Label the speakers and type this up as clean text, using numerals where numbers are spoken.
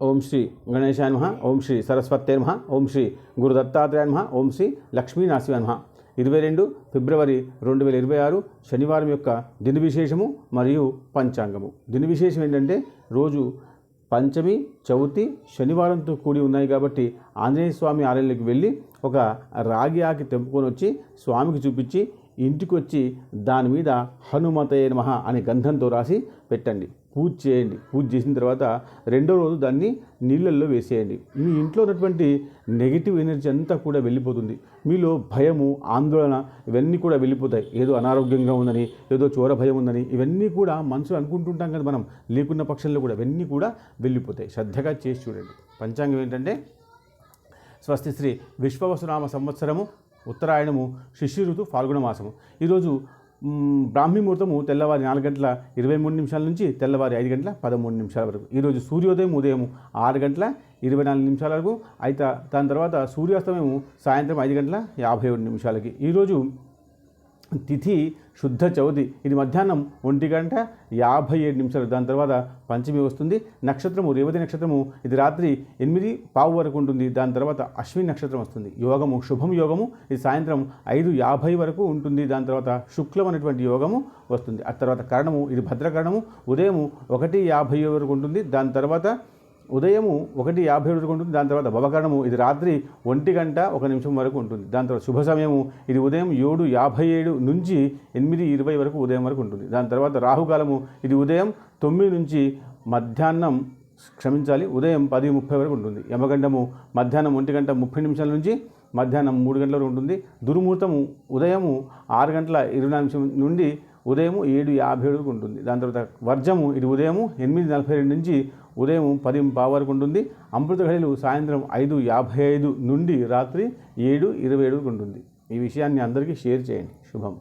Speaker 1: ఓం శ్రీ గణేశాయ నమః. ఓం శ్రీ సరస్వతే నమః. ఓం శ్రీ గురు దత్తాత్రేయ నమః. ఓం శ్రీ లక్ష్మీనరసింహాయ నమః. 22 ఫిబ్రవరి 2026 శనివారం యొక్క దిన విశేషము మరియు పంచాంగము. దిన విశేషం ఏంటంటే రోజు పంచమి, చవితి, శనివారంతో కూడి ఉన్నాయి కాబట్టి ఆంజనేయ స్వామి ఆలయంలోకి వెళ్ళి ఒక రాగి ఆకి తెంపుకొని వచ్చి స్వామికి చూపించి ఇంటికి వచ్చి దాని మీద హనుమతయ నమః అనే గంధంతో రాసి పెట్టండి. పూజ చేయండి. పూజ చేసిన తర్వాత రెండో రోజు దాన్ని నీళ్ళల్లో వేసేయండి. మీ ఇంట్లో ఉన్నటువంటి నెగిటివ్ ఎనర్జీ అంతా కూడా వెళ్ళిపోతుంది. మీలో భయము, ఆందోళన ఇవన్నీ కూడా వెళ్ళిపోతాయి. ఏదో అనారోగ్యంగా ఉందని, ఏదో చోర భయం ఉందని ఇవన్నీ కూడా మనసులో అనుకుంటుంటాం కదా మనం. లేకున్న పక్షంలో కూడా ఇవన్నీ కూడా వెళ్ళిపోతాయి. శ్రద్ధగా చేసి చూడండి. పంచాంగం ఏంటంటే స్వస్తి శ్రీ విశ్వవసునామ సంవత్సరము ఉత్తరాయణము శిశిర ఋతువు ఫాల్గుణ మాసము. ఈరోజు బ్రాహ్మీ ముహూర్తము తెల్లవారి 4:23 నుంచి తెల్లవారి 5:13 వరకు. ఈరోజు సూర్యోదయం ఉదయం 6:24 వరకు. అయితే దాని తర్వాత సూర్యాస్తమయం సాయంత్రం 5:57. ఈరోజు తిథి శుద్ధ చవితి, ఇది మధ్యాహ్నం 1:57. దాని తర్వాత పంచమి వస్తుంది. నక్షత్రము రేవతి నక్షత్రము, ఇది రాత్రి 8:15 వరకు ఉంటుంది. దాని తర్వాత అశ్విని నక్షత్రం వస్తుంది. యోగము శుభం యోగము, ఇది సాయంత్రం 5:50 వరకు ఉంటుంది. దాని తర్వాత శుక్లం అనేటువంటి యోగము వస్తుంది. ఆ తర్వాత కరణము, ఇది భద్రకరణము, ఉదయం 1:50 వరకు ఉంటుంది. దాని తర్వాత ఉదయము 1:50 వరకు ఉంటుంది. దాని తర్వాత భవకరణము, ఇది రాత్రి 1:01 వరకు ఉంటుంది. దాని తర్వాత శుభ సమయము, ఇది ఉదయం 7:57 నుంచి 8:20 వరకు ఉదయం వరకు ఉంటుంది. దాని తర్వాత రాహుకాలము, ఇది ఉదయం 9 నుంచి మధ్యాహ్నం ఉదయం 10:30 వరకు ఉంటుంది. యమగండము మధ్యాహ్నం 1:30 నుంచి మధ్యాహ్నం 3 గంటల వరకు ఉంటుంది. దుర్ముహూర్తము ఉదయము 6:24 నుండి ఉదయం 7:50 వరకు ఉంటుంది. దాని తర్వాత వర్జము, ఇది ఉదయం 8:42 నుంచి ఉదయం 10:15 వరకు ఉంటుంది. అమృత ఘడియలు సాయంత్రం 5:55 నుండి రాత్రి 7:27 వరకు ఉంటుంది. ఈ విషయాన్ని అందరికీ షేర్ చేయండి. శుభం.